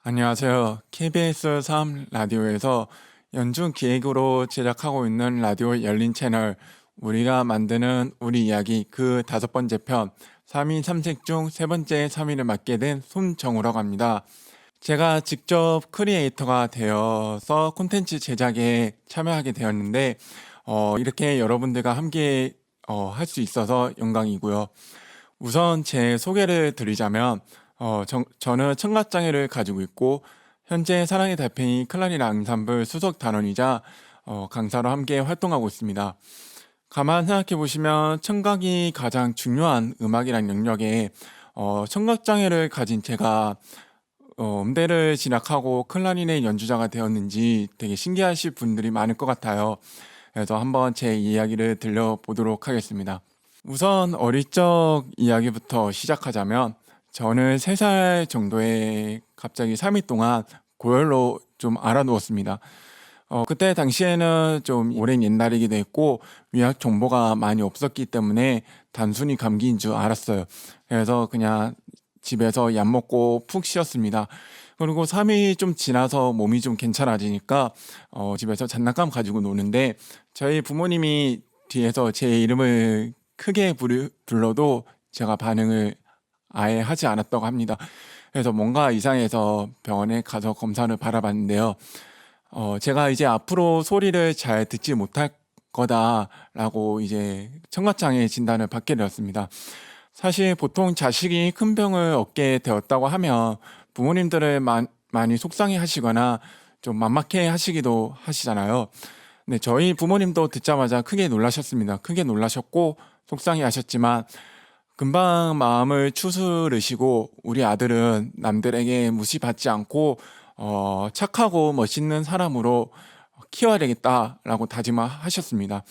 안녕하세요. KBS 3 라디오에서 연중 기획으로 제작하고 있는 라디오 열린 채널 우리가 만드는 우리 이야기 그 5번째 편 3인 3색 중 세 번째 3위를 맡게 된 손정우라고 합니다. 제가 직접 크리에이터가 되어서 콘텐츠 제작에 참여하게 되었는데 이렇게 여러분들과 함께 할 수 있어서 영광이고요. 우선 제 소개를 드리자면 저는 청각장애를 가지고 있고 현재 사랑의 달팽이 클라리넷 앙상블 수석 단원이자 강사로 함께 활동하고 있습니다. 가만 생각해 보시면 청각이 가장 중요한 음악이란 영역에 청각장애를 가진 제가 음대를 진학하고 클라리넷 연주자가 되었는지 되게 신기하실 분들이 많을 것 같아요. 그래서 한번 제 이야기를 들려보도록 하겠습니다. 우선 어릴 적 이야기부터 시작하자면 저는 3살 정도에 갑자기 3일 동안 고열로 좀 알아누웠습니다. 그때 당시에는 좀 오랜 옛날이기도 했고 의학 정보가 많이 없었기 때문에 단순히 감기인 줄 알았어요. 그래서 그냥 집에서 약 먹고 푹 쉬었습니다. 그리고 3일 좀 지나서 몸이 좀 괜찮아지니까 집에서 장난감 가지고 노는데 저희 부모님이 뒤에서 제 이름을 크게 불러도 제가 반응을 아예 하지 않았다고 합니다. 그래서 뭔가 이상해서 병원에 가서 검사를 받아봤는데요. 제가 이제 앞으로 소리를 잘 듣지 못할 거다라고 이제 청각장애 진단을 받게 되었습니다. 사실 보통 자식이 큰 병을 얻게 되었다고 하면 부모님들을 많이 속상해 하시거나 좀 만막해 하시기도 하시잖아요. 네, 저희 부모님도 듣자마자 크게 놀라셨습니다. 크게 놀라셨고 속상해 하셨지만 금방 마음을 추스르시고 우리 아들은 남들에게 무시받지 않고 착하고 멋있는 사람으로 키워야 되겠다라고 다짐하셨습니다.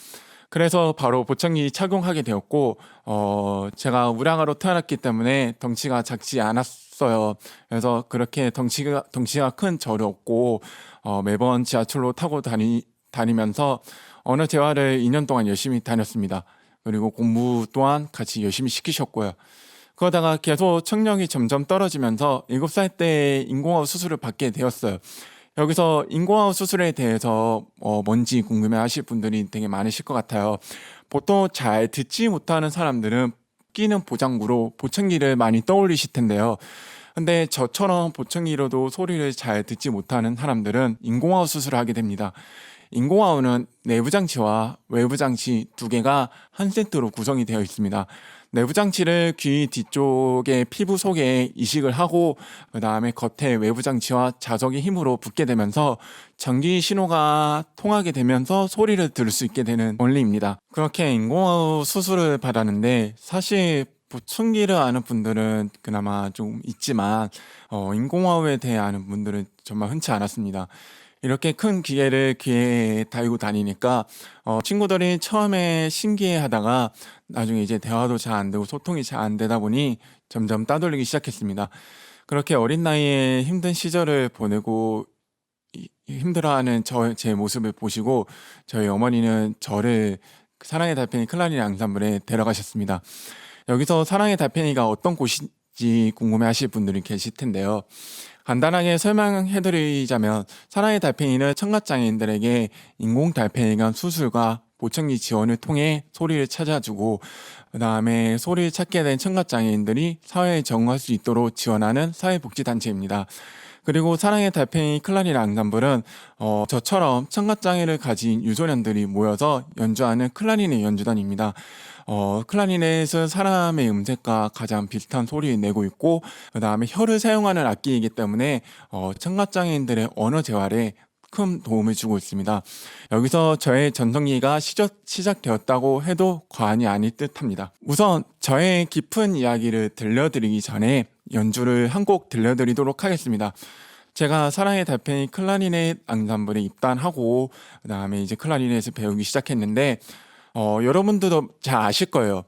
그래서 바로 보청기 착용하게 되었고 제가 우량아로 태어났기 때문에 덩치가 작지 않았어요. 그래서 그렇게 덩치가 큰 저를 얻고 매번 지하철로 타고 다니면서 언어 재활을 2년 동안 열심히 다녔습니다. 그리고 공부 또한 같이 열심히 시키셨고요. 그러다가 계속 청력이 점점 떨어지면서 7살 때 인공아웃 수술을 받게 되었어요. 여기서 인공아웃 수술에 대해서 뭔지 궁금해 하실 분들이 되게 많으실 것 같아요. 보통 잘 듣지 못하는 사람들은 끼는 보장구로 보청기를 많이 떠올리실 텐데요. 근데 저처럼 보청기로도 소리를 잘 듣지 못하는 사람들은 인공아웃 수술을 하게 됩니다. 인공아웃은 내부 장치와 외부 장치 두 개가 한 세트로 구성이 되어 있습니다. 내부 장치를 귀 뒤쪽의 피부 속에 이식을 하고 그 다음에 겉에 외부 장치와 자석의 힘으로 붙게 되면서 전기 신호가 통하게 되면서 소리를 들을 수 있게 되는 원리입니다. 그렇게 인공아웃 수술을 받았는데 사실 보청기를 아는 분들은 그나마 좀 있지만 인공아웃에 대해 아는 분들은 정말 흔치 않았습니다. 이렇게 큰 기계를 귀에 달고 다니니까 친구들이 처음에 신기해하다가 나중에 이제 대화도 잘 안 되고 소통이 잘 안 되다 보니 점점 따돌리기 시작했습니다. 그렇게 어린 나이에 힘든 시절을 보내고 힘들어하는 제 모습을 보시고 저희 어머니는 저를 사랑의 달팽이 클라리넷 앙상블에 데려가셨습니다. 여기서 사랑의 달팽이가 어떤 곳인지 궁금해하실 분들이 계실 텐데요. 간단하게 설명해드리자면 사랑의 달팽이는 청각장애인들에게 인공 달팽이관 수술과 보청기 지원을 통해 소리를 찾아주고 그 다음에 소리를 찾게 된 청각장애인들이 사회에 적응할 수 있도록 지원하는 사회복지단체입니다. 그리고 사랑의 달팽이 클라리넷 앙상블은 저처럼 청각장애를 가진 유소년들이 모여서 연주하는 클라리넷 연주단입니다. 클라리넷은 사람의 음색과 가장 비슷한 소리를 내고 있고 그 다음에 혀를 사용하는 악기이기 때문에 청각장애인들의 언어 재활에 큰 도움을 주고 있습니다. 여기서 저의 전성기가 시작되었다고 해도 과언이 아닐 듯합니다. 우선 저의 깊은 이야기를 들려드리기 전에 연주를 한 곡 들려드리도록 하겠습니다. 제가 사랑의 달팽이 클라리넷 앙상블에 입단하고 그 다음에 이제 클라리넷을 배우기 시작했는데 여러분들도 잘 아실 거예요.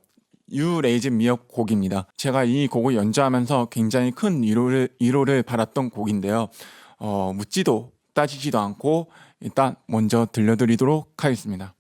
You Raise Me Up 곡입니다. 제가 이 곡을 연주하면서 굉장히 큰 위로를 받았던 곡인데요. 묻지도 따지지도 않고 일단 먼저 들려드리도록 하겠습니다.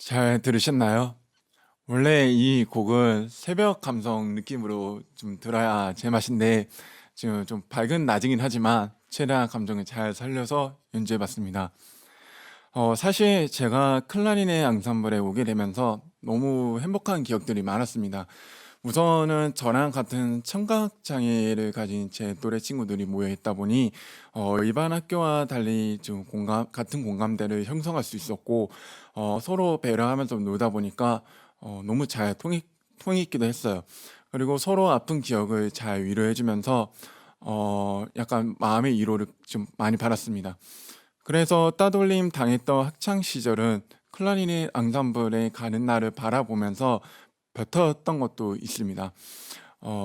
잘 들으셨나요? 원래 이 곡은 새벽 감성 느낌으로 좀 들어야 제맛인데 지금 좀 밝은 낮이긴 하지만 최대한 감정을 잘 살려서 연주해봤습니다. 사실 제가 클라리넷 앙상블에 오게 되면서 너무 행복한 기억들이 많았습니다. 우선은 저랑 같은 청각 장애를 가진 제 또래 친구들이 모여 있다 보니 일반 학교와 달리 좀 같은 공감대를 형성할 수 있었고 서로 배려하면서 놀다 보니까 너무 잘 통했기도 했어요. 그리고 서로 아픈 기억을 잘 위로해주면서 약간 마음의 위로를 좀 많이 받았습니다. 그래서 따돌림 당했던 학창 시절은 클라리넷 앙상블에 가는 날을 바라보면서 뱉었던 것도 있습니다.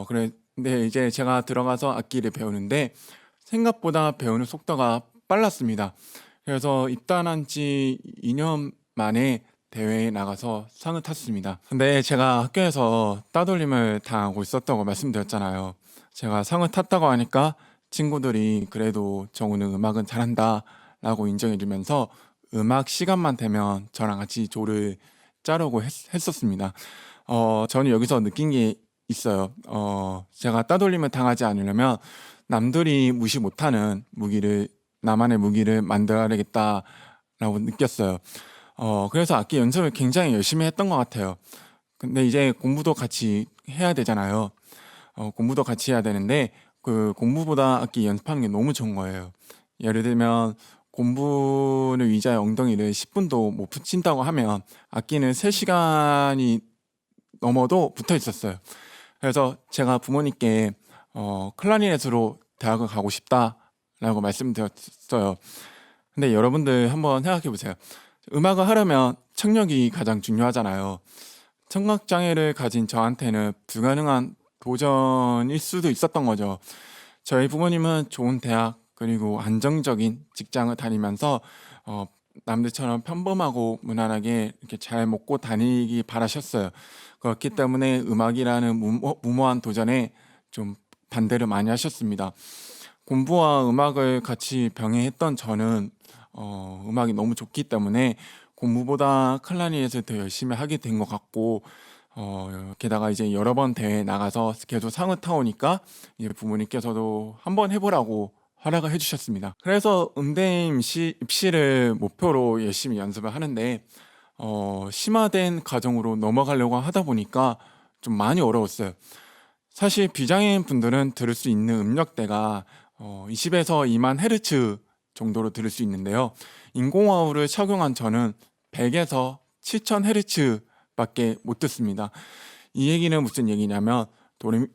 근데 이제 제가 들어가서 악기를 배우는데 생각보다 배우는 속도가 빨랐습니다. 그래서 입단한 지 2년 만에 대회에 나가서 상을 탔습니다. 근데 제가 학교에서 따돌림을 당하고 있었다고 말씀드렸잖아요. 제가 상을 탔다고 하니까 친구들이 그래도 정우는 음악은 잘한다 라고 인정해주면서 음악 시간만 되면 저랑 같이 조를 짜려고 했었습니다. 저는 여기서 느낀 게 있어요. 제가 따돌림을 당하지 않으려면 남들이 무시 못하는 나만의 무기를 만들어야겠다라고 느꼈어요. 그래서 악기 연습을 굉장히 열심히 했던 것 같아요. 근데 이제 공부도 같이 해야 되잖아요. 공부도 같이 해야 되는데 그 공부보다 악기 연습하는 게 너무 좋은 거예요. 예를 들면 공부는 의자에 엉덩이를 10분도 못 붙인다고 하면 악기는 3시간이 넘어도 붙어 있었어요. 그래서 제가 부모님께 클라리넷으로 대학을 가고 싶다라고 말씀드렸어요. 근데 여러분들 한번 생각해 보세요. 음악을 하려면 청력이 가장 중요하잖아요. 청각 장애를 가진 저한테는 불가능한 도전일 수도 있었던 거죠. 저희 부모님은 좋은 대학 그리고 안정적인 직장을 다니면서 어, 남들처럼 평범하고 무난하게 이렇게 잘 먹고 다니기 바라셨어요. 그렇기 때문에 음악이라는 무모한 도전에 좀 반대를 많이 하셨습니다. 공부와 음악을 같이 병행했던 저는 음악이 너무 좋기 때문에 공부보다 클라리넷을 더 열심히 하게 된 것 같고 게다가 이제 여러 번 대회에 나가서 계속 상을 타오니까 이제 부모님께서도 한번 해보라고 허락을 해주셨습니다. 그래서 음대 입시를 목표로 열심히 연습을 하는데 심화된 과정으로 넘어가려고 하다 보니까 좀 많이 어려웠어요. 사실 비장애인 분들은 들을 수 있는 음역대가 20에서 2만 헤르츠 정도로 들을 수 있는데요. 인공화호를 착용한 저는 100에서 7000 헤르츠 밖에 못 듣습니다. 이 얘기는 무슨 얘기냐면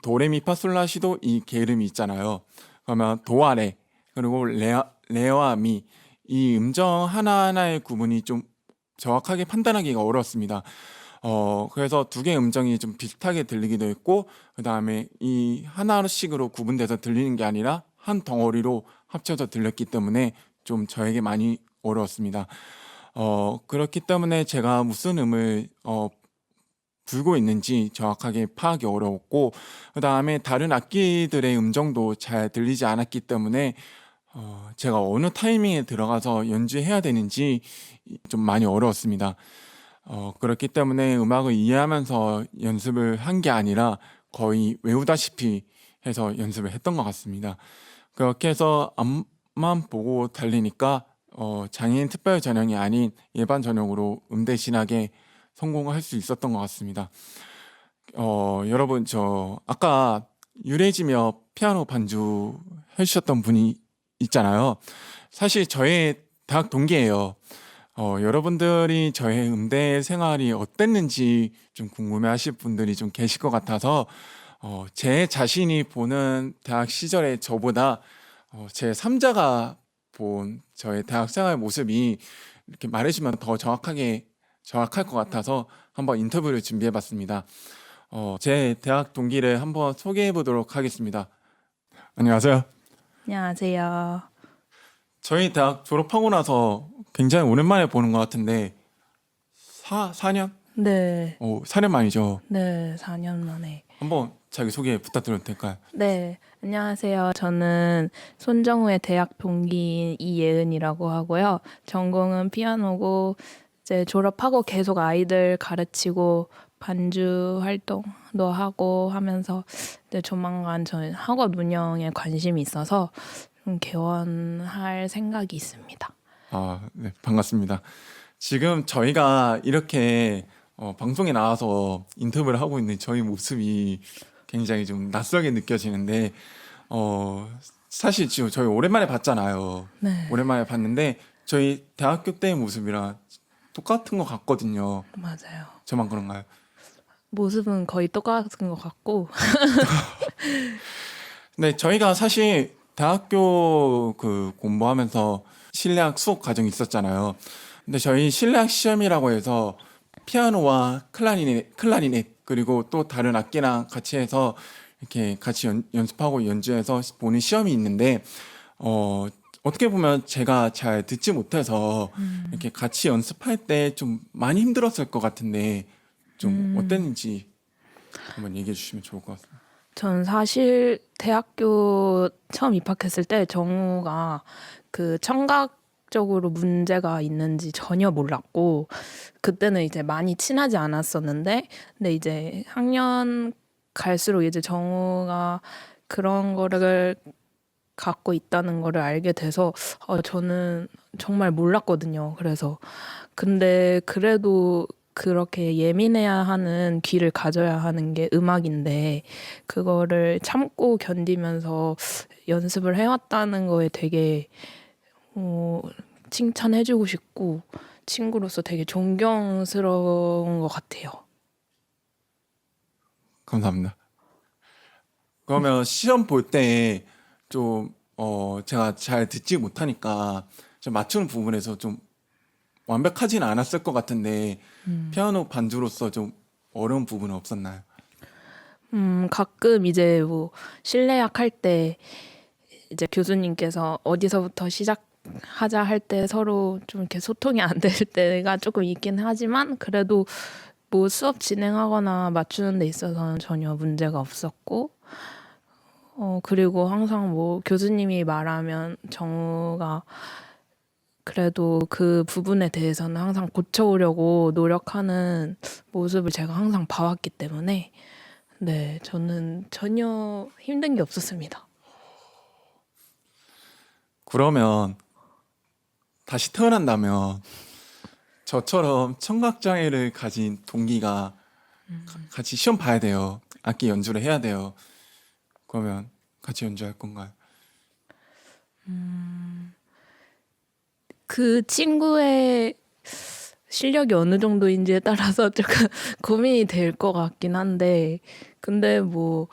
도레미파솔라시도 이 게으름이 있잖아요. 그러면 도아레 그리고 레와 미 이 음정 하나하나의 구분이 좀 정확하게 판단하기가 어렵습니다. 그래서 두 개의 음정이 좀 비슷하게 들리기도 했고 그 다음에 이 하나씩으로 구분돼서 들리는 게 아니라 한 덩어리로 합쳐서 들렸기 때문에 좀 저에게 많이 어려웠습니다. 그렇기 때문에 제가 무슨 음을 불고 있는지 정확하게 파악이 어려웠고 그 다음에 다른 악기들의 음정도 잘 들리지 않았기 때문에 제가 어느 타이밍에 들어가서 연주해야 되는지 좀 많이 어려웠습니다. 그렇기 때문에 음악을 이해하면서 연습을 한 게 아니라 거의 외우다시피 해서 연습을 했던 것 같습니다. 그렇게 해서 앞만 보고 달리니까 장애인 특별 전형이 아닌 일반 전형으로 음대 진학에 성공을 할 수 있었던 것 같습니다. 여러분 저 아까 유래지며 피아노 반주 해주셨던 분이 있잖아요. 사실 저의 대학 동기예요. 여러분들이 저의 음대 생활이 어땠는지 좀 궁금해하실 분들이 좀 계실 것 같아서 제 자신이 보는 대학 시절의 저보다 제 3자가 본 저의 대학 생활 모습이 이렇게 말해주면 더 정확할 것 같아서 한번 인터뷰를 준비해봤습니다. 제 대학 동기를 한번 소개해 보도록 하겠습니다. 안녕하세요. 안녕하세요. 저희 대학 졸업하고 나서 굉장히 오랜만에 보는 것 같은데 4년? 네, 4년 만이죠. 네, 4년 만에. 한번 자기 소개 부탁드려도 될까요? 네, 안녕하세요. 저는 손정우의 대학 동기인 이예은이라고 하고요. 전공은 피아노고 이제 졸업하고 계속 아이들 가르치고 반주 활동도 하고 하면서 이제 조만간 저는 학원 운영에 관심이 있어서 좀 개원할 생각이 있습니다. 네, 반갑습니다. 지금 저희가 이렇게 방송에 나와서 인터뷰를 하고 있는 저희 모습이 굉장히 좀 낯설게 느껴지는데 사실 지금 저희 오랜만에 봤잖아요. 네, 오랜만에 봤는데 저희 대학교 때의 모습이랑 똑같은 것 같거든요. 맞아요. 저만 그런가요? 모습은 거의 똑같은 것 같고 네, 저희가 사실 대학교 그 공부하면서 실내악 수업 과정이 있었잖아요. 근데 저희 실내악 시험이라고 해서 피아노와 클라리넷 그리고 또 다른 악기랑 같이 해서 이렇게 같이 연습하고 연주해서 보는 시험이 있는데 어떻게 보면 제가 잘 듣지 못해서 이렇게 같이 연습할 때 좀 많이 힘들었을 것 같은데 좀 어땠는지 한번 얘기해 주시면 좋을 것 같습니다. 전 사실 대학교 처음 입학했을 때 정우가 그 청각적으로 문제가 있는지 전혀 몰랐고 그때는 이제 많이 친하지 않았었는데 근데 이제 학년 갈수록 이제 정우가 그런 거를 갖고 있다는 거를 알게 돼서 저는 정말 몰랐거든요. 그래서 근데 그래도 그렇게 예민해야 하는 귀를 가져야 하는 게 음악인데 그거를 참고 견디면서 연습을 해왔다는 거에 되게 어, 칭찬해주고 싶고 친구로서 되게 존경스러운 것 같아요. 감사합니다. 그러면 시험 볼 때 좀 제가 잘 듣지 못하니까 좀 맞추는 부분에서 좀 완벽하지는 않았을 것 같은데 피아노 반주로서 좀 어려운 부분은 없었나요? 가끔 이제 뭐 실내악 할 때 이제 교수님께서 어디서부터 시작하자 할 때 서로 좀 이렇게 소통이 안 될 때가 조금 있긴 하지만 그래도 뭐 수업 진행하거나 맞추는 데 있어서는 전혀 문제가 없었고 그리고 항상 뭐 교수님이 말하면 정우가 그래도 그 부분에 대해서는 항상 고쳐오려고 노력하는 모습을 제가 항상 봐왔기 때문에 네, 저는 전혀 힘든 게 없었습니다. 그러면 다시 태어난다면 저처럼 청각장애를 가진 동기가 같이 시험 봐야 돼요. 악기 연주를 해야 돼요. 그러면 같이 연주할 건가요? 그 친구의 실력이 어느 정도인지에 따라서 조금 고민이 될 것 같긴 한데, 근데 뭐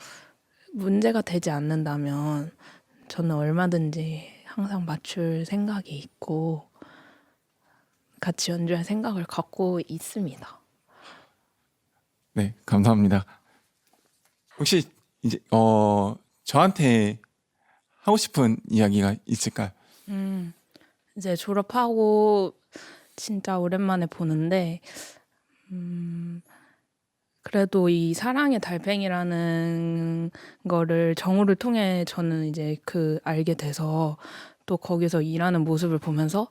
문제가 되지 않는다면 저는 얼마든지 항상 맞출 생각이 있고 같이 연주할 생각을 갖고 있습니다. 네, 감사합니다. 혹시 이제 저한테 하고 싶은 이야기가 있을까요? 이제 졸업하고 진짜 오랜만에 보는데, 그래도 이 사랑의 달팽이라는 거를 정우를 통해 저는 이제 그 알게 돼서 또 거기서 일하는 모습을 보면서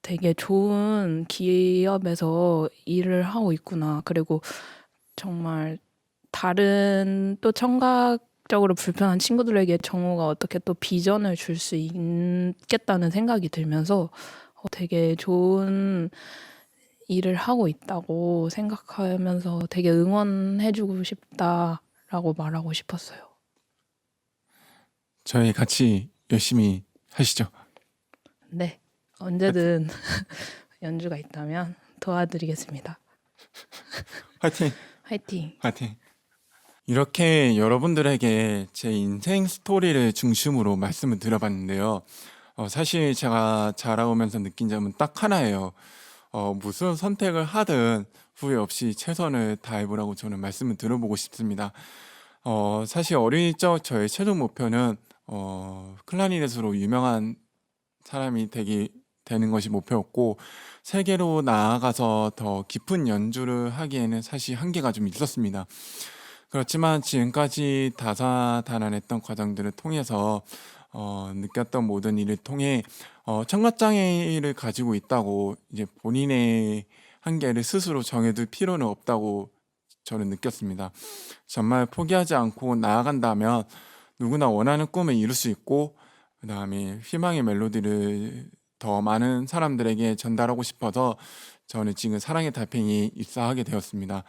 되게 좋은 기업에서 일을 하고 있구나. 그리고 정말 다른 또 청각적으로 불편한 친구들에게 정우가 어떻게 또 비전을 줄 수 있겠다는 생각이 들면서 되게 좋은 일을 하고 있다고 생각하면서 되게 응원해주고 싶다라고 말하고 싶었어요. 저희 같이 열심히 하시죠. 네, 언제든 연주가 있다면 도와드리겠습니다. 화이팅! 화이팅! 화이팅! 이렇게 여러분들에게 제 인생 스토리를 중심으로 말씀을 드려봤는데요. 사실 제가 자라오면서 느낀 점은 딱 하나예요. 무슨 선택을 하든 후회 없이 최선을 다해보라고 저는 말씀을 드려보고 싶습니다. 사실 어릴 적 저의 최종 목표는 클라리넷으로 유명한 사람이 되는 것이 목표였고 세계로 나아가서 더 깊은 연주를 하기에는 사실 한계가 좀 있었습니다. 그렇지만 지금까지 다사다난했던 과정들을 통해서 느꼈던 모든 일을 통해 청각장애를 가지고 있다고 이제 본인의 한계를 스스로 정해둘 필요는 없다고 저는 느꼈습니다. 정말 포기하지 않고 나아간다면 누구나 원하는 꿈을 이룰 수 있고, 그 다음에 희망의 멜로디를 더 많은 사람들에게 전달하고 싶어서 저는 지금 사랑의 달팽이에 입사하게 되었습니다.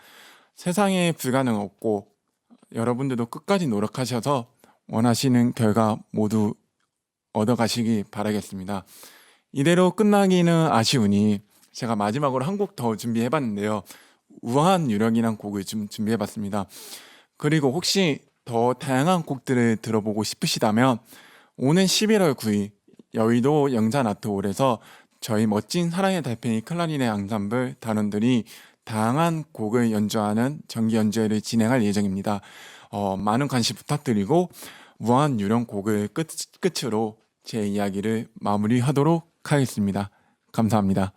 세상에 불가능 없고 여러분들도 끝까지 노력하셔서 원하시는 결과 모두 얻어가시기 바라겠습니다. 이대로 끝나기는 아쉬우니 제가 마지막으로 한 곡 더 준비해봤는데요. 우아한 유령이란 곡을 좀 준비해봤습니다. 그리고 혹시 더 다양한 곡들을 들어보고 싶으시다면 오는 11월 9일 여의도 영산아트홀에서 저희 멋진 사랑의 달팽이 클라리넷 앙상블 단원들이 다양한 곡을 연주하는 정기 연주회를 진행할 예정입니다. 많은 관심 부탁드리고 우아한 유령 곡을 끝으로 제 이야기를 마무리하도록 하겠습니다. 감사합니다.